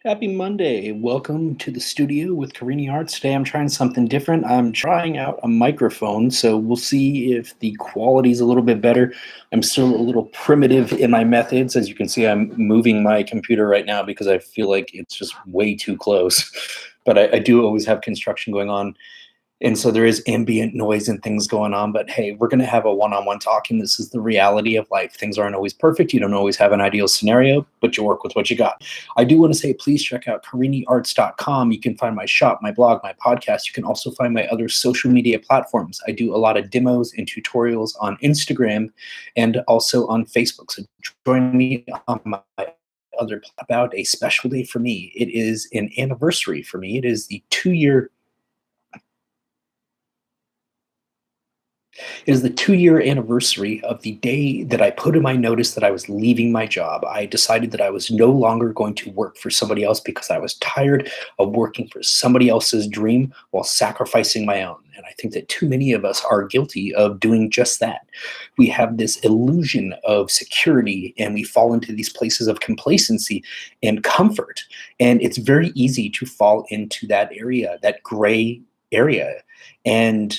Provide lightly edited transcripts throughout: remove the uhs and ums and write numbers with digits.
Happy Monday. Welcome to the studio with Carini Arts. Today I'm trying something different. I'm trying out a microphone, so we'll see if the quality is a little bit better. I'm still a little primitive in my methods. As you can see, I'm moving my computer right now because I feel like it's just way too close. But I do always have construction going on. And so there is ambient noise and things going on, but hey, we're going to have a one-on-one talking. This is the reality of life. Things aren't always perfect. You don't always have an ideal scenario, but you work with what you got. I do want to say, please check out cariniarts.com. You can find my shop, my blog, my podcast. You can also find my other social media platforms. I do a lot of demos and tutorials on Instagram and also on Facebook. So join me on my other about a special day for me. It is an anniversary for me. It is the 2-year It is the 2-year anniversary of the day that I put in my notice that I was leaving my job. I decided that I was no longer going to work for somebody else because I was tired of working for somebody else's dream while sacrificing my own. And I think that too many of us are guilty of doing just that. We have this illusion of security and we fall into these places of complacency and comfort. And it's very easy to fall into that area, that gray area. And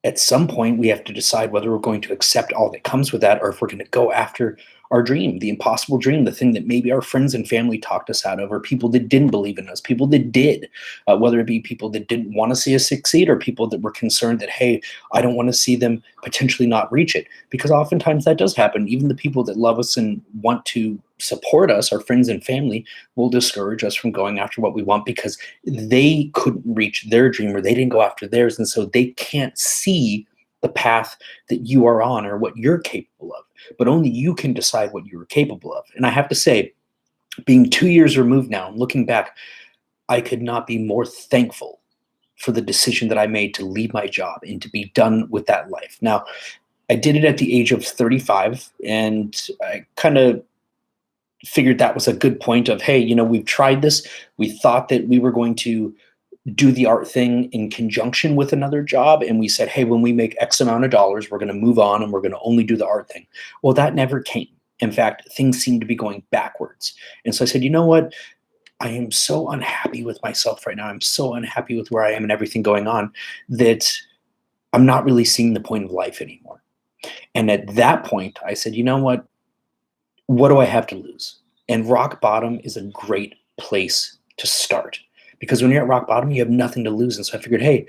at some point, we have to decide whether we're going to accept all that comes with that or if we're going to go after our dream, the impossible dream, the thing that maybe our friends and family talked us out of, or people that didn't believe in us, people that did, whether it be people that didn't want to see us succeed or people that were concerned that, hey, I don't want to see them potentially not reach it. Because oftentimes that does happen. Even the people that love us and want to support us, our friends and family, will discourage us from going after what we want because they couldn't reach their dream or they didn't go after theirs. And so they can't see the path that you are on or what you're capable of. But only you can decide what you are capable of. And I have to say, being 2 years removed now and looking back, I could not be more thankful for the decision that I made to leave my job and to be done with that life. Now, I did it at the age of 35, and I kind of figured that was a good point of, hey, we've tried this. We thought that we were going to do the art thing in conjunction with another job. And we said, hey, when we make X amount of dollars, we're going to move on and we're going to only do the art thing. Well, that never came. In fact, things seemed to be going backwards. And so I said, you know what? I am so unhappy with myself right now. I'm so unhappy with where I am and everything going on that I'm not really seeing the point of life anymore. And at that point, I said, you know what? What do I have to lose? And rock bottom is a great place to start. Because when you're at rock bottom, you have nothing to lose. And so I figured, hey,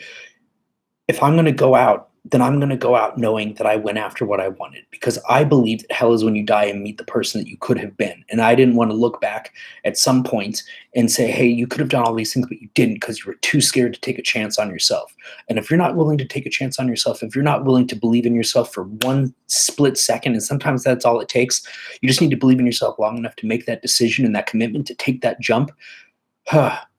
if I'm going to go out, then I'm going to go out knowing that I went after what I wanted. Because I believe that hell is when you die and meet the person that you could have been. And I didn't want to look back at some point and say, hey, you could have done all these things, but you didn't because you were too scared to take a chance on yourself. And if you're not willing to take a chance on yourself, if you're not willing to believe in yourself for one split second, and sometimes that's all it takes, you just need to believe in yourself long enough to make that decision and that commitment to take that jump.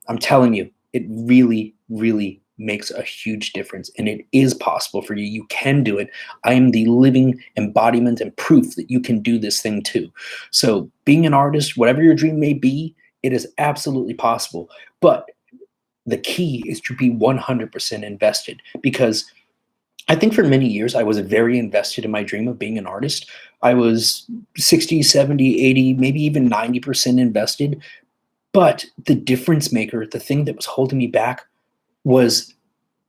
I'm telling you, it really, really makes a huge difference, and it is possible for you. You can do it. I am the living embodiment and proof that you can do this thing too. So being an artist, whatever your dream may be, it is absolutely possible. But the key is to be 100% invested, because I think for many years I was very invested in my dream of being an artist. I was 60, 70, 80, maybe even 90% invested. But the difference maker, the thing that was holding me back, was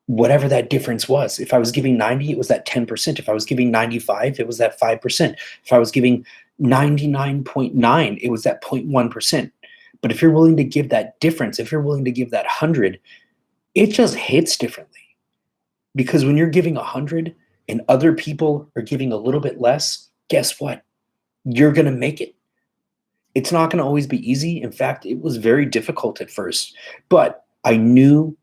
whatever that difference was. If I was giving 90, it was that 10%. If I was giving 95, it was that 5%. If I was giving 99.9, it was that 0.1%. But if you're willing to give that difference, if you're willing to give that 100, it just hits differently. Because when you're giving 100 and other people are giving a little bit less, guess what? You're going to make it. It's not going to always be easy. In fact, it was very difficult at first, but I knew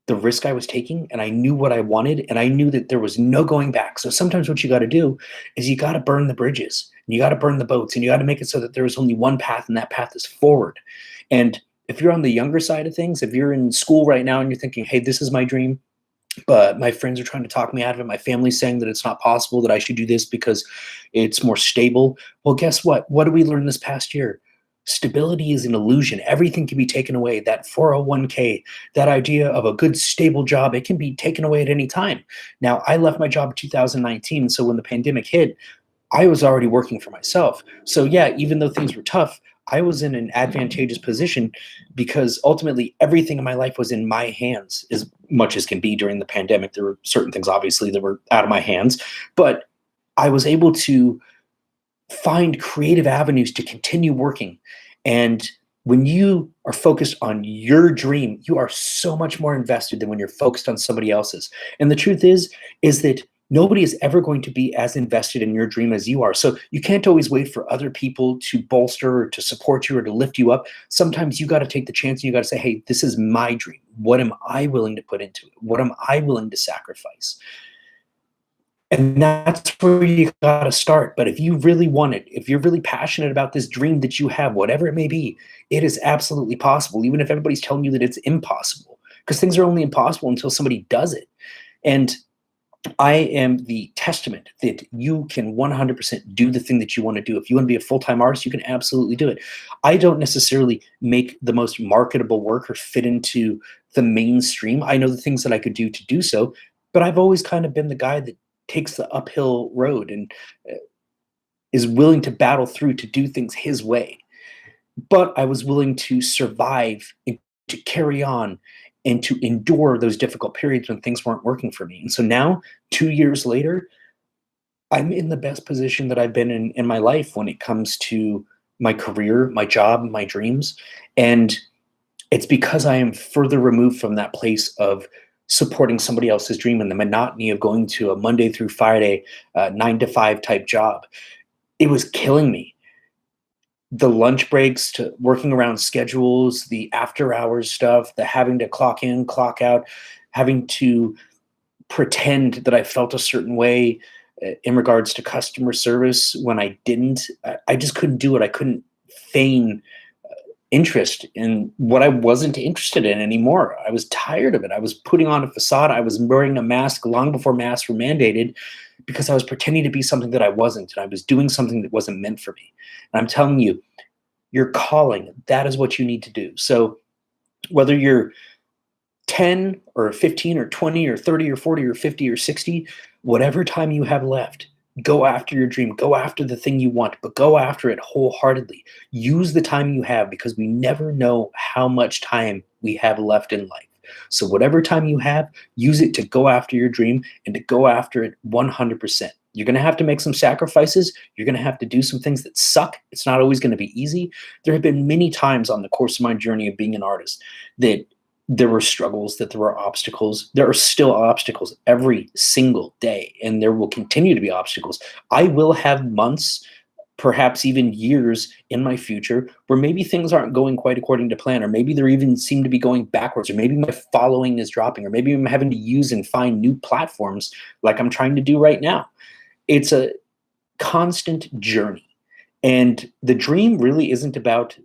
the risk I was taking and I knew what I wanted and I knew that there was no going back. So sometimes what you got to do is you got to burn the bridges and you got to burn the boats and you got to make it so that there is only one path and that path is forward. And if you're on the younger side of things, if you're in school right now and you're thinking, hey, this is my dream, but my friends are trying to talk me out of it. My family's saying that it's not possible, that I should do this because it's more stable. Well, guess what? What did we learn this past year? Stability is an illusion. Everything can be taken away. That 401k, that idea of a good, stable job, it can be taken away at any time. Now, I left my job in 2019. So when the pandemic hit, I was already working for myself. So yeah, even though things were tough, I was in an advantageous position because ultimately everything in my life was in my hands as much as can be during the pandemic. There were certain things, obviously, that were out of my hands, but I was able to find creative avenues to continue working. And when you are focused on your dream, you are so much more invested than when you're focused on somebody else's. And the truth is that nobody is ever going to be as invested in your dream as you are. So you can't always wait for other people to bolster or to support you or to lift you up. Sometimes you got to take the chance and you got to say, hey, this is my dream. What am I willing to put into it? What am I willing to sacrifice? And that's where you gotta start. But if you really want it, if you're really passionate about this dream that you have, whatever it may be, it is absolutely possible, even if everybody's telling you that it's impossible. Because things are only impossible until somebody does it. And I am the testament that you can 100% do the thing that you want to do. If you want to be a full-time artist, you can absolutely do it. I don't necessarily make the most marketable work or fit into the mainstream. I know the things that I could do to do so, but I've always kind of been the guy that takes the uphill road and is willing to battle through to do things his way. But I was willing to survive and to carry on and to endure those difficult periods when things weren't working for me. And so now, 2 years later, I'm in the best position that I've been in my life when it comes to my career, my job, my dreams. And it's because I am further removed from that place of supporting somebody else's dream and the monotony of going to a Monday through Friday, 9 to 5 type job. It was killing me. The lunch breaks to working around schedules, the after hours stuff, the having to clock in, clock out, having to pretend that I felt a certain way in regards to customer service when I didn't. I just couldn't do it. I couldn't feign interest in what I wasn't interested in anymore. I was tired of it. I was putting on a facade. I was wearing a mask long before masks were mandated because I was pretending to be something that I wasn't. And I was doing something that wasn't meant for me. And I'm telling you, your calling, that is what you need to do. So whether you're 10 or 15 or 20 or 30 or 40 or 50 or 60, whatever time you have left, go after your dream, go after the thing you want, but go after it wholeheartedly. Use the time you have because we never know how much time we have left in life. So whatever time you have, use it to go after your dream and to go after it 100%. You're going to have to make some sacrifices. You're going to have to do some things that suck. It's not always going to be easy. There have been many times on the course of my journey of being an artist that there were struggles, that there were obstacles. There are still obstacles every single day, and there will continue to be obstacles. I will have months, perhaps even years in my future where maybe things aren't going quite according to plan, or maybe they even seem to be going backwards, or maybe my following is dropping, or maybe I'm having to use and find new platforms like I'm trying to do right now. It's a constant journey. And the dream really isn't about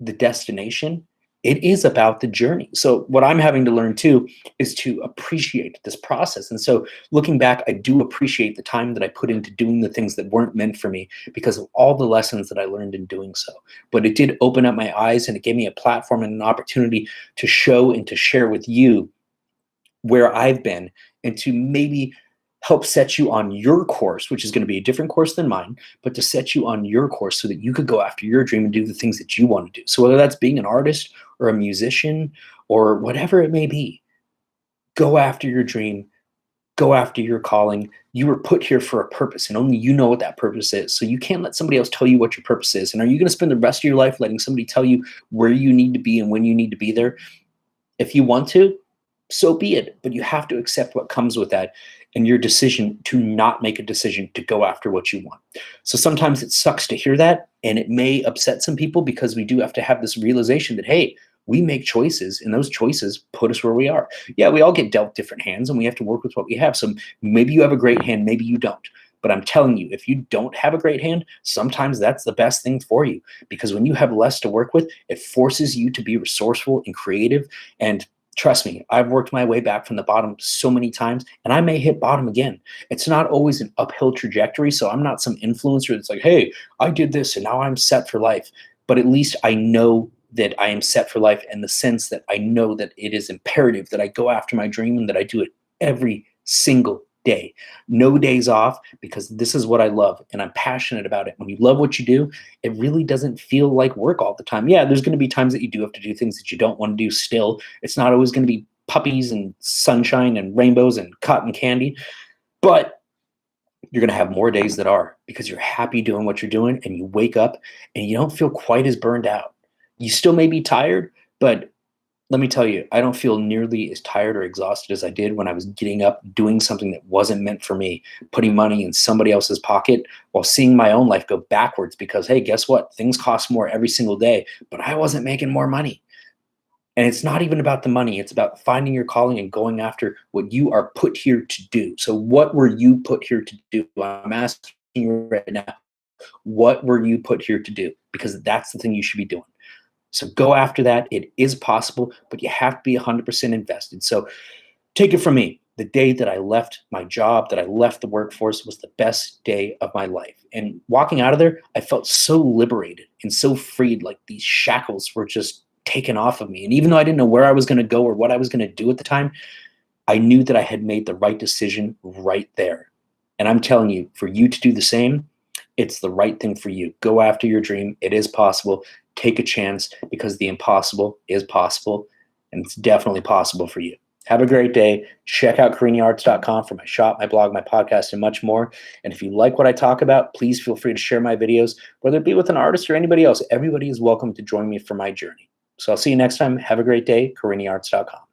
the destination. It is about the journey. So what I'm having to learn too is to appreciate this process. And so looking back, I do appreciate the time that I put into doing the things that weren't meant for me because of all the lessons that I learned in doing so. But it did open up my eyes and it gave me a platform and an opportunity to show and to share with you where I've been and to maybe help set you on your course, which is going to be a different course than mine, but to set you on your course so that you could go after your dream and do the things that you want to do. So whether that's being an artist or a musician or whatever it may be, go after your dream, go after your calling. You were put here for a purpose and only you know what that purpose is. So you can't let somebody else tell you what your purpose is. And are you going to spend the rest of your life letting somebody tell you where you need to be and when you need to be there? If you want to, so be it. But you have to accept what comes with that and your decision to not make a decision to go after what you want. So sometimes it sucks to hear that, and it may upset some people because we do have to have this realization that, hey, we make choices and those choices put us where we are. Yeah, we all get dealt different hands and we have to work with what we have. So maybe you have a great hand, maybe you don't. But I'm telling you, if you don't have a great hand, sometimes that's the best thing for you because when you have less to work with, it forces you to be resourceful and creative. And trust me, I've worked my way back from the bottom so many times, and I may hit bottom again. It's not always an uphill trajectory, so I'm not some influencer that's like, hey, I did this and now I'm set for life. But at least I know that I am set for life in the sense that I know that it is imperative that I go after my dream and that I do it every single day. No days off, because this is what I love and I'm passionate about it. When you love what you do, it really doesn't feel like work all the time. Yeah, there's going to be times that you do have to do things that you don't want to do still. It's not always going to be puppies and sunshine and rainbows and cotton candy, but you're going to have more days that are, because you're happy doing what you're doing and you wake up and you don't feel quite as burned out. You still may be tired, but let me tell you, I don't feel nearly as tired or exhausted as I did when I was getting up, doing something that wasn't meant for me, putting money in somebody else's pocket while seeing my own life go backwards because, hey, guess what? Things cost more every single day, but I wasn't making more money. And it's not even about the money. It's about finding your calling and going after what you are put here to do. So what were you put here to do? I'm asking you right now, what were you put here to do? Because that's the thing you should be doing. So go after that. It is possible, but you have to be 100% invested. So take it from me. The day that I left my job, that I left the workforce, was the best day of my life. And walking out of there, I felt so liberated and so freed, like these shackles were just taken off of me. And even though I didn't know where I was going to go or what I was going to do at the time, I knew that I had made the right decision right there. And I'm telling you, for you to do the same, it's the right thing for you. Go after your dream. It is possible. Take a chance, because the impossible is possible, and it's definitely possible for you. Have a great day. Check out CariniArts.com for my shop, my blog, my podcast, and much more. And if you like what I talk about, please feel free to share my videos, whether it be with an artist or anybody else. Everybody is welcome to join me for my journey. So I'll see you next time. Have a great day. CariniArts.com.